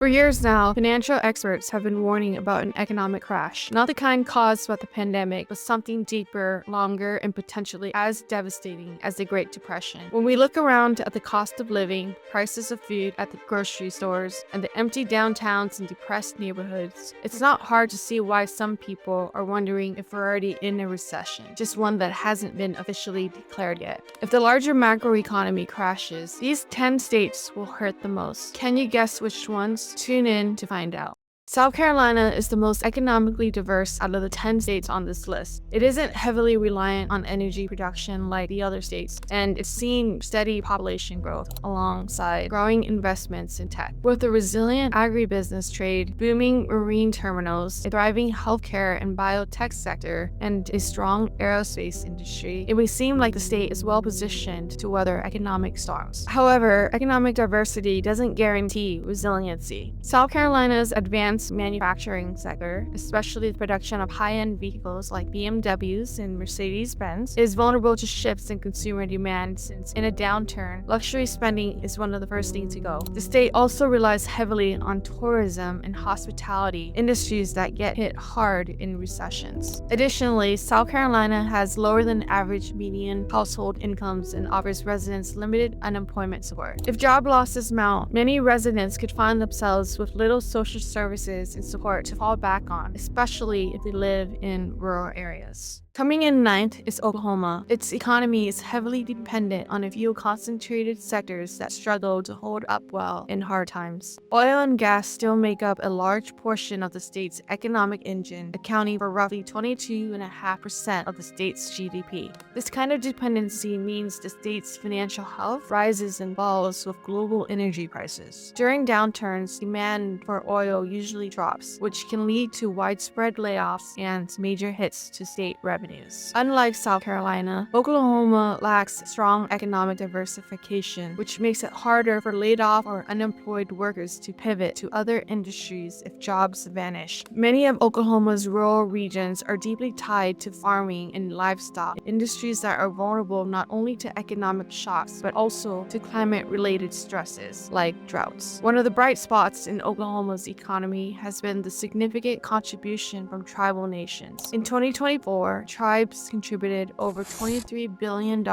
For years now, financial experts have been warning about an economic crash, not the kind caused by the pandemic, but something deeper, longer, and potentially as devastating as the Great Depression. When we look around at the cost of living, prices of food at the grocery stores, and the empty downtowns and depressed neighborhoods, it's not hard to see why some people are wondering if we're already in a recession, just one that hasn't been officially declared yet. If the larger macroeconomy crashes, these 10 states will hurt the most. Can you guess which ones? Tune in to find out. South Carolina is the most economically diverse out of the 10 states on this list. It isn't heavily reliant on energy production like the other states, and it's seen steady population growth alongside growing investments in tech. With a resilient agribusiness trade, booming marine terminals, a thriving healthcare and biotech sector, and a strong aerospace industry, it may seem like the state is well positioned to weather economic storms. However, economic diversity doesn't guarantee resiliency. South Carolina's advanced manufacturing sector, especially the production of high-end vehicles like BMWs and Mercedes-Benz, is vulnerable to shifts in consumer demand since in a downturn, luxury spending is one of the first things to go. The state also relies heavily on tourism and hospitality, industries that get hit hard in recessions. Additionally, South Carolina has lower than average median household incomes and offers residents limited unemployment support. If job losses mount, many residents could find themselves with little social services and support to fall back on, especially if they live in rural areas. Coming in ninth is Oklahoma. Its economy is heavily dependent on a few concentrated sectors that struggle to hold up well in hard times. Oil and gas still make up a large portion of the state's economic engine, accounting for roughly 22.5% of the state's GDP. This kind of dependency means the state's financial health rises and falls with global energy prices. During downturns, demand for oil usually drops, which can lead to widespread layoffs and major hits to state revenues. Unlike South Carolina, Oklahoma lacks strong economic diversification, which makes it harder for laid-off or unemployed workers to pivot to other industries if jobs vanish. Many of Oklahoma's rural regions are deeply tied to farming and livestock, industries that are vulnerable not only to economic shocks, but also to climate-related stresses like droughts. One of the bright spots in Oklahoma's economy has been the significant contribution from tribal nations. In 2024, tribes contributed over $23 billion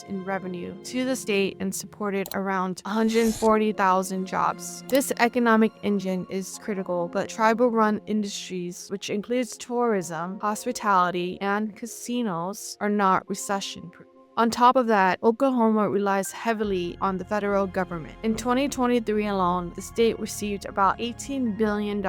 in revenue to the state and supported around 140,000 jobs. This economic engine is critical, but tribal-run industries, which includes tourism, hospitality, and casinos, are not recession-proof. On top of that, Oklahoma relies heavily on the federal government. In 2023 alone, the state received about $18 billion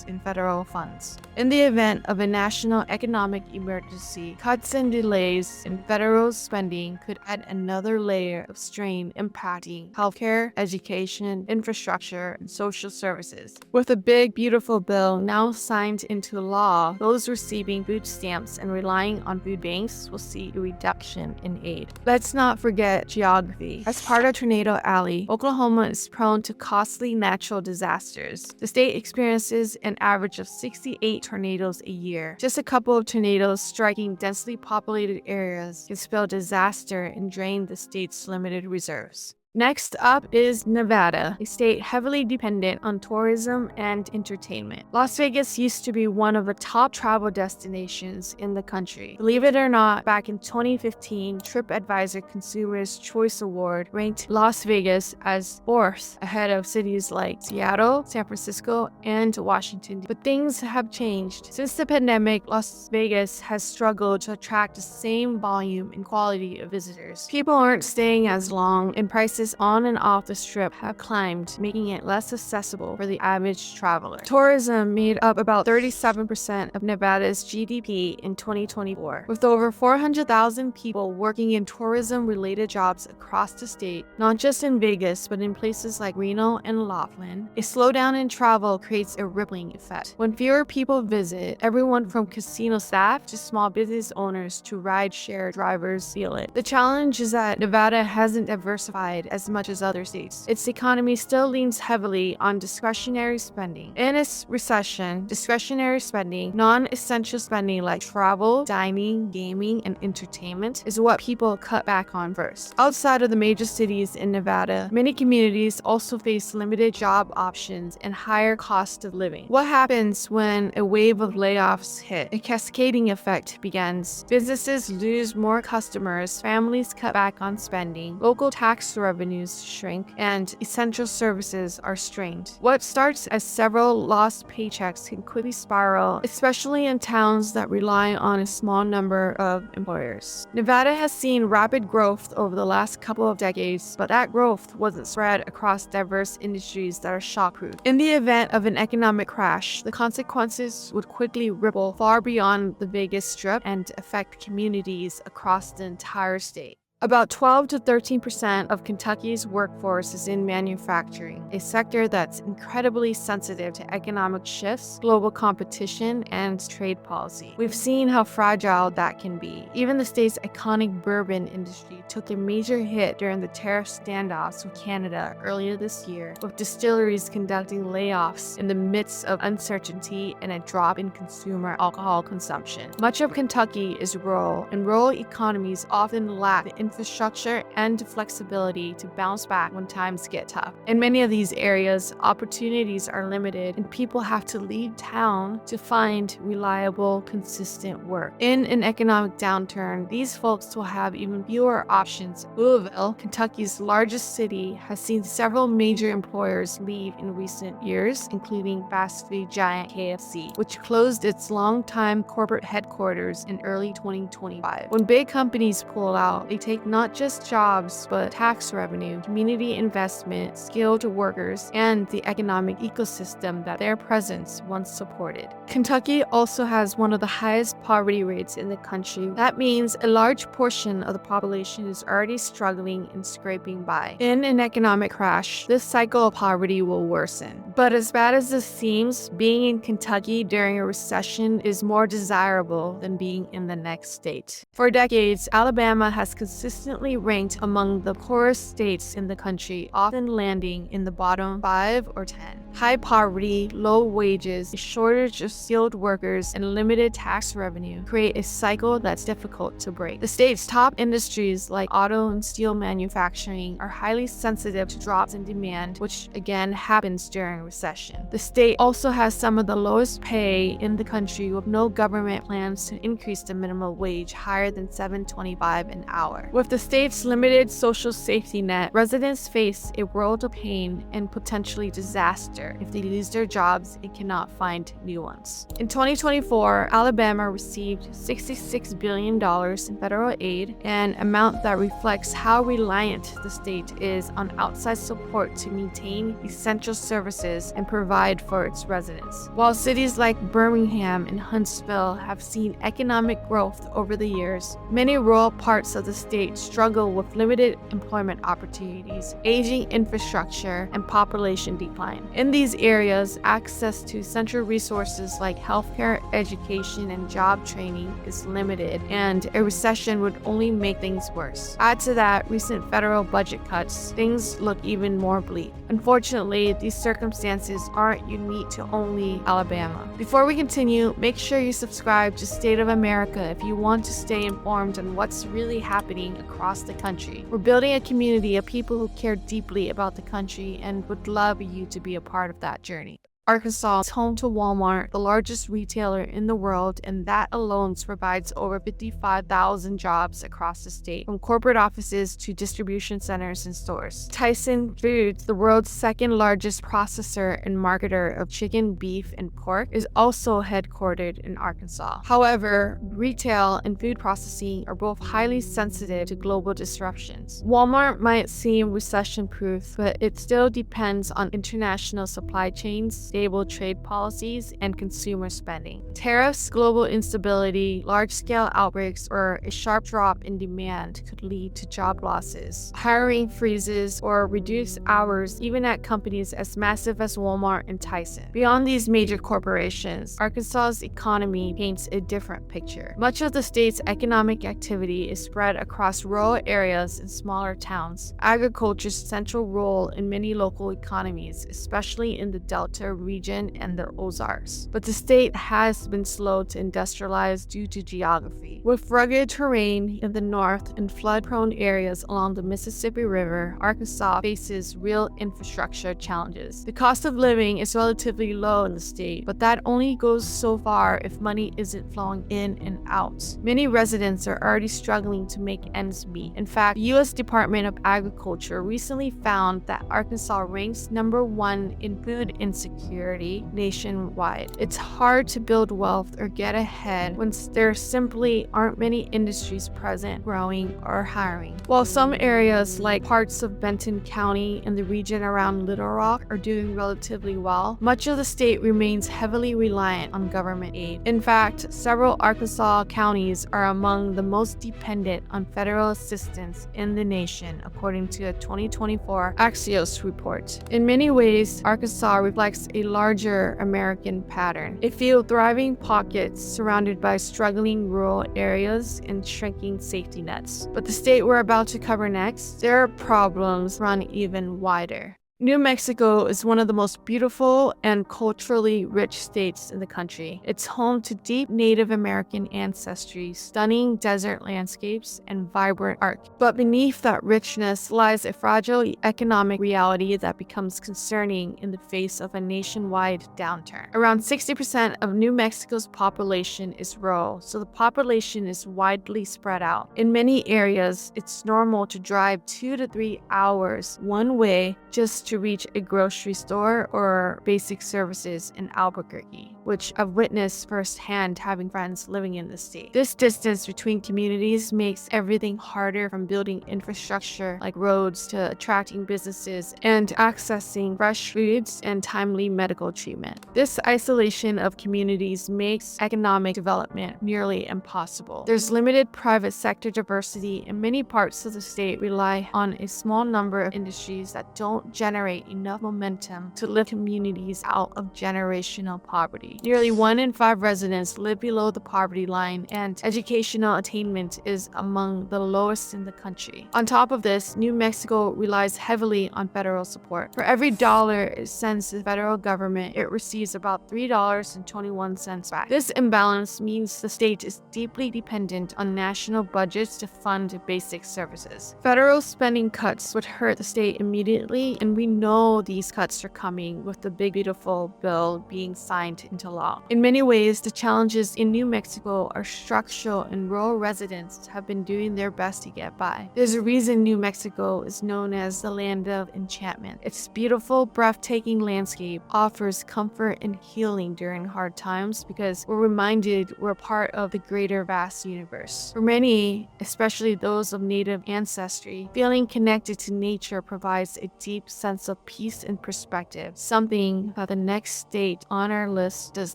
in federal funds. In the event of a national economic emergency, cuts and delays in federal spending could add another layer of strain impacting healthcare, education, infrastructure, and social services. With a big, beautiful bill now signed into law, those receiving food stamps and relying on food banks will see a reduction in aid. Let's not forget geography. As part of Tornado Alley, Oklahoma is prone to costly natural disasters. The state experiences an average of 68 tornadoes a year. Just a couple of tornadoes striking densely populated areas can spell disaster and drain the state's limited reserves. Next up is Nevada, a state heavily dependent on tourism and entertainment. Las Vegas used to be one of the top travel destinations in the country. Believe it or not, back in 2015, TripAdvisor Consumer's Choice Award ranked Las Vegas as fourth ahead of cities like Seattle, San Francisco, and Washington. But things have changed. Since the pandemic, Las Vegas has struggled to attract the same volume and quality of visitors. People aren't staying as long, and prices on and off the strip have climbed, making it less accessible for the average traveler. Tourism made up about 37% of Nevada's GDP in 2024. With over 400,000 people working in tourism-related jobs across the state, not just in Vegas, but in places like Reno and Laughlin, a slowdown in travel creates a rippling effect. When fewer people visit, everyone from casino staff to small business owners to ride-share drivers feel it. The challenge is that Nevada hasn't diversified as much as other states. Its economy still leans heavily on discretionary spending. In a recession, discretionary spending, non-essential spending like travel, dining, gaming, and entertainment is what people cut back on first. Outside of the major cities in Nevada, many communities also face limited job options and higher cost of living. What happens when a wave of layoffs hit? A cascading effect begins. Businesses lose more customers, families cut back on spending, local tax revenues shrink, and essential services are strained. What starts as several lost paychecks can quickly spiral, especially in towns that rely on a small number of employers. Nevada has seen rapid growth over the last couple of decades, but that growth wasn't spread across diverse industries that are shockproof. In the event of an economic crash, the consequences would quickly ripple far beyond the Vegas Strip and affect communities across the entire state. About 12 to 13% of Kentucky's workforce is in manufacturing, a sector that's incredibly sensitive to economic shifts, global competition, and trade policy. We've seen how fragile that can be. Even the state's iconic bourbon industry took a major hit during the tariff standoffs with Canada earlier this year, with distilleries conducting layoffs in the midst of uncertainty and a drop in consumer alcohol consumption. Much of Kentucky is rural, and rural economies often lack the infrastructure and flexibility to bounce back when times get tough. In many of these areas, opportunities are limited and people have to leave town to find reliable, consistent work. In an economic downturn, these folks will have even fewer options. Louisville, Kentucky's largest city, has seen several major employers leave in recent years, including fast food giant KFC, which closed its longtime corporate headquarters in early 2025. When big companies pull out, they take not just jobs, but tax revenue, community investment, skilled workers, and the economic ecosystem that their presence once supported. Kentucky also has one of the highest poverty rates in the country. That means a large portion of the population is already struggling and scraping by. In an economic crash, this cycle of poverty will worsen. But as bad as this seems, being in Kentucky during a recession is more desirable than being in the next state. For decades, Alabama has consistently ranked among the poorest states in the country, often landing in the bottom 5 or 10. High poverty, low wages, a shortage of skilled workers, and limited tax revenue create a cycle that's difficult to break. The state's top industries like auto and steel manufacturing are highly sensitive to drops in demand, which again happens during a recession. The state also has some of the lowest pay in the country, with no government plans to increase the minimum wage higher than $7.25 an hour. With the state's limited social safety net, residents face a world of pain and potentially disaster if they lose their jobs and cannot find new ones. In 2024, Alabama received $66 billion in federal aid, an amount that reflects how reliant the state is on outside support to maintain essential services and provide for its residents. While cities like Birmingham and Huntsville have seen economic growth over the years, many rural parts of the state struggle with limited employment opportunities, aging infrastructure, and population decline. In these areas, access to essential resources like healthcare, education, and job training is limited, and a recession would only make things worse. Add to that recent federal budget cuts, things look even more bleak. Unfortunately, these circumstances aren't unique to only Alabama. Before we continue, make sure you subscribe to State of America if you want to stay informed on what's really happening across the country. We're building a community of people who care deeply about the country and would love you to be a part of that journey. Arkansas is home to Walmart, the largest retailer in the world, and that alone provides over 55,000 jobs across the state, from corporate offices to distribution centers and stores. Tyson Foods, the world's second largest processor and marketer of chicken, beef, and pork, is also headquartered in Arkansas. However, retail and food processing are both highly sensitive to global disruptions. Walmart might seem recession-proof, but it still depends on international supply chains, unstable trade policies and consumer spending. Tariffs, global instability, large-scale outbreaks, or a sharp drop in demand could lead to job losses, hiring freezes, or reduced hours even at companies as massive as Walmart and Tyson. Beyond these major corporations, Arkansas's economy paints a different picture. Much of the state's economic activity is spread across rural areas and smaller towns. Agriculture's central role in many local economies, especially in the Delta region and the Ozarks. But the state has been slow to industrialize due to geography. With rugged terrain in the north and flood-prone areas along the Mississippi River, Arkansas faces real infrastructure challenges. The cost of living is relatively low in the state, but that only goes so far if money isn't flowing in and out. Many residents are already struggling to make ends meet. In fact, the U.S. Department of Agriculture recently found that Arkansas ranks #1 in food insecurity nationwide. It's hard to build wealth or get ahead when there simply aren't many industries present, growing, or hiring. While some areas like parts of Benton County and the region around Little Rock are doing relatively well, much of the state remains heavily reliant on government aid. In fact, several Arkansas counties are among the most dependent on federal assistance in the nation, according to a 2024 Axios report. In many ways, Arkansas reflects a larger American pattern. A few thriving pockets surrounded by struggling rural areas and shrinking safety nets. But the state we're about to cover next, their problems run even wider. New Mexico is one of the most beautiful and culturally rich states in the country. It's home to deep Native American ancestry, stunning desert landscapes, and vibrant art. But beneath that richness lies a fragile economic reality that becomes concerning in the face of a nationwide downturn. Around 60% of New Mexico's population is rural, so the population is widely spread out. In many areas, it's normal to drive 2 to 3 hours one way just to reach a grocery store or basic services in Albuquerque, which I've witnessed firsthand having friends living in the state. This distance between communities makes everything harder, from building infrastructure like roads to attracting businesses and accessing fresh foods and timely medical treatment. This isolation of communities makes economic development nearly impossible. There's limited private sector diversity, and many parts of the state rely on a small number of industries that don't generate enough momentum to lift communities out of generational poverty. Nearly 1 in 5 residents live below the poverty line, and educational attainment is among the lowest in the country. On top of this, New Mexico relies heavily on federal support. For every dollar it sends to the federal government, it receives about $3.21 back. This imbalance means the state is deeply dependent on national budgets to fund basic services. Federal spending cuts would hurt the state immediately, and we know these cuts are coming with the big beautiful bill being signed into law. In many ways, the challenges in New Mexico are structural, and rural residents have been doing their best to get by. There's a reason New Mexico is known as the land of enchantment. Its beautiful, breathtaking landscape offers comfort and healing during hard times because we're reminded we're part of the greater vast universe. For many, especially those of Native ancestry, feeling connected to nature provides a deep sense of peace and perspective, something that the next state on our list does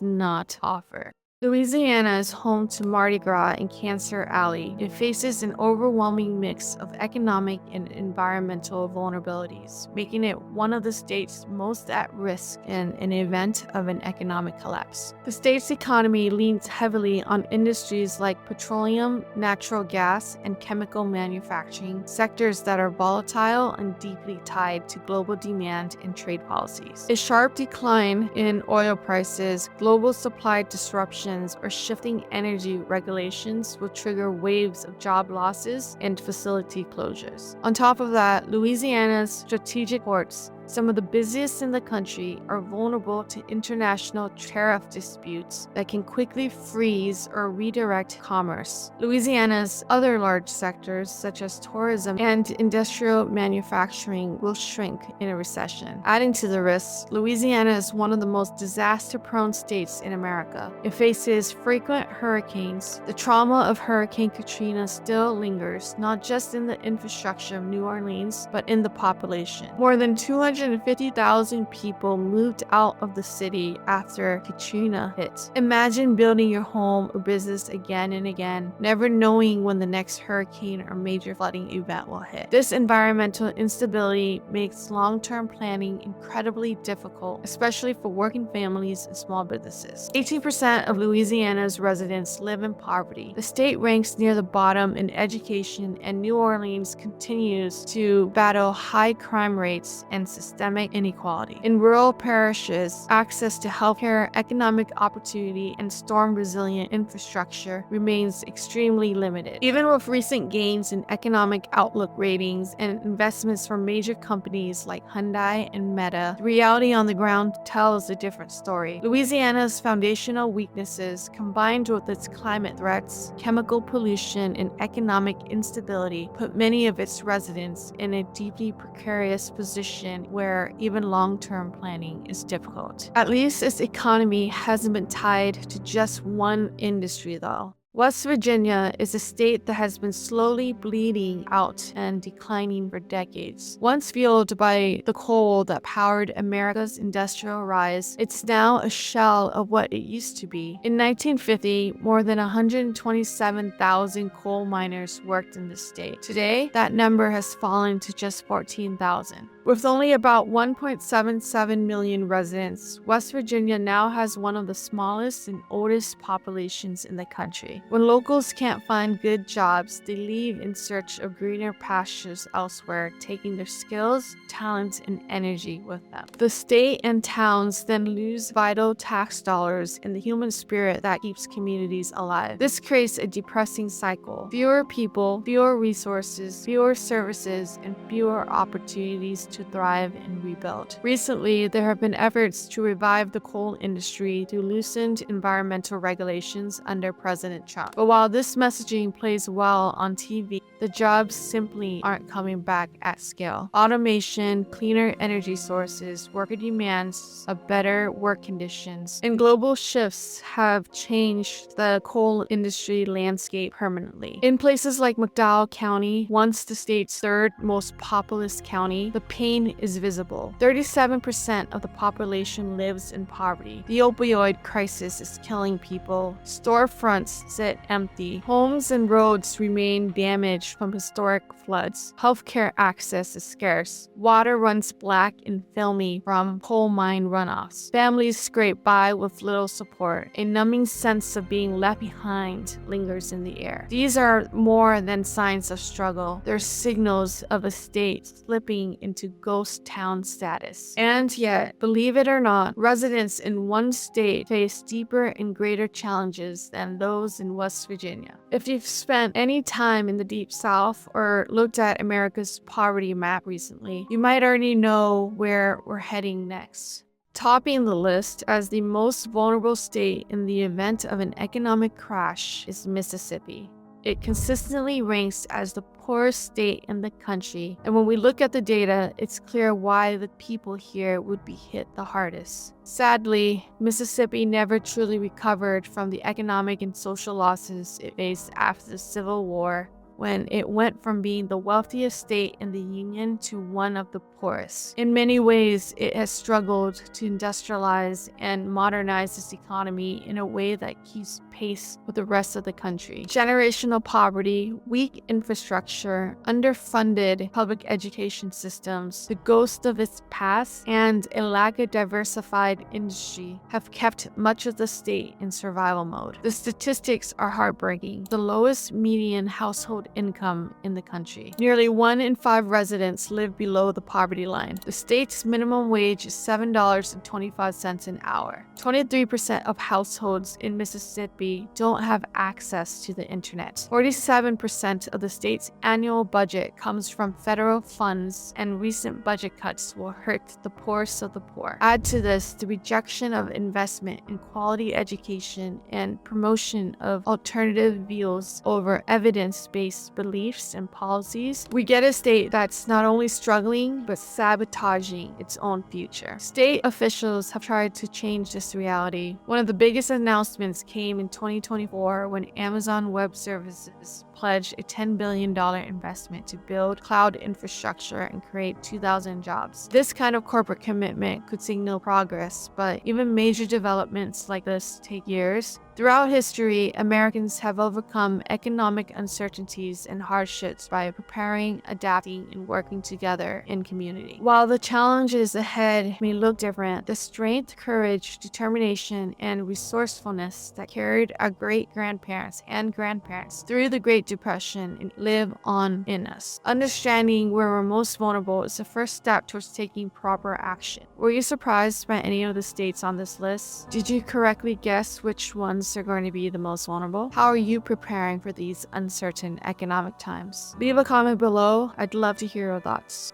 not offer. Louisiana is home to Mardi Gras and Cancer Alley. It faces an overwhelming mix of economic and environmental vulnerabilities, making it one of the states most at risk in an event of an economic collapse. The state's economy leans heavily on industries like petroleum, natural gas, and chemical manufacturing, sectors that are volatile and deeply tied to global demand and trade policies. A sharp decline in oil prices, global supply disruptions, or shifting energy regulations will trigger waves of job losses and facility closures. On top of that, Louisiana's strategic ports, some of the busiest in the country, are vulnerable to international tariff disputes that can quickly freeze or redirect commerce. Louisiana's other large sectors, such as tourism and industrial manufacturing, will shrink in a recession. Adding to the risks, Louisiana is one of the most disaster-prone states in America. It faces frequent hurricanes. The trauma of Hurricane Katrina still lingers, not just in the infrastructure of New Orleans, but in the population. More than 200 250,000 people moved out of the city after Katrina hit. Imagine building your home or business again and again, never knowing when the next hurricane or major flooding event will hit. This environmental instability makes long-term planning incredibly difficult, especially for working families and small businesses. 18% of Louisiana's residents live in poverty. The state ranks near the bottom in education, and New Orleans continues to battle high crime rates and systemic inequality. In rural parishes, access to healthcare, economic opportunity, and storm-resilient infrastructure remains extremely limited. Even with recent gains in economic outlook ratings and investments from major companies like Hyundai and Meta, the reality on the ground tells a different story. Louisiana's foundational weaknesses, combined with its climate threats, chemical pollution, and economic instability, put many of its residents in a deeply precarious position where even long-term planning is difficult. At least its economy hasn't been tied to just one industry, though. West Virginia is a state that has been slowly bleeding out and declining for decades. Once fueled by the coal that powered America's industrial rise, it's now a shell of what it used to be. In 1950, more than 127,000 coal miners worked in the state. Today, that number has fallen to just 14,000. With only about 1.77 million residents, West Virginia now has one of the smallest and oldest populations in the country. When locals can't find good jobs, they leave in search of greener pastures elsewhere, taking their skills, talents, and energy with them. The state and towns then lose vital tax dollars and the human spirit that keeps communities alive. This creates a depressing cycle. Fewer people, fewer resources, fewer services, and fewer opportunities to thrive and rebuild. Recently, there have been efforts to revive the coal industry through loosened environmental regulations under President Trump. But while this messaging plays well on TV, the jobs simply aren't coming back at scale. Automation, cleaner energy sources, worker demands of better work conditions, and global shifts have changed the coal industry landscape permanently. In places like McDowell County, once the state's third most populous county, the pain is visible. 37% of the population lives in poverty. The opioid crisis is killing people. Storefronts sit empty. Homes and roads remain damaged from historic floods. Healthcare access is scarce. Water runs black and filmy from coal mine runoffs. Families scrape by with little support. A numbing sense of being left behind lingers in the air. These are more than signs of struggle. They're signals of a state slipping into ghost town status. And yet, believe it or not, residents in one state face deeper and greater challenges than those in West Virginia. If you've spent any time in the Deep South or looked at America's poverty map recently, you might already know where we're heading next. Topping the list as the most vulnerable state in the event of an economic crash is Mississippi. It consistently ranks as the poorest state in the country, and when we look at the data, it's clear why the people here would be hit the hardest. Sadly, Mississippi never truly recovered from the economic and social losses it faced after the Civil War, when it went from being the wealthiest state in the Union to one of the poorest. In many ways, it has struggled to industrialize and modernize its economy in a way that keeps pace with the rest of the country. Generational poverty, weak infrastructure, underfunded public education systems, the ghost of its past, and a lack of diversified industry have kept much of the state in survival mode. The statistics are heartbreaking. The lowest median household income in the country. Nearly 1 in 5 residents live below the poverty line. The state's minimum wage is $7.25 an hour. 23% of households in Mississippi don't have access to the internet. 47% of the state's annual budget comes from federal funds, and recent budget cuts will hurt the poorest of the poor. Add to this the rejection of investment in quality education and promotion of alternative views over evidence-based based beliefs and policies, we get a state that's not only struggling, but sabotaging its own future. State officials have tried to change this reality. One of the biggest announcements came in 2024 when Amazon Web Services pledged a $10 billion investment to build cloud infrastructure and create 2,000 jobs. This kind of corporate commitment could signal progress, but even major developments like this take years. Throughout history, Americans have overcome economic uncertainties and hardships by preparing, adapting, and working together in community. While the challenges ahead may look different, the strength, courage, determination, and resourcefulness that carried our great-grandparents and grandparents through the Great Depression live on in us. Understanding where we're most vulnerable is the first step towards taking proper action. Were you surprised by any of the states on this list? Did you correctly guess which ones are going to be the most vulnerable? How are you preparing for these uncertain economic times? Leave a comment below. I'd love to hear your thoughts.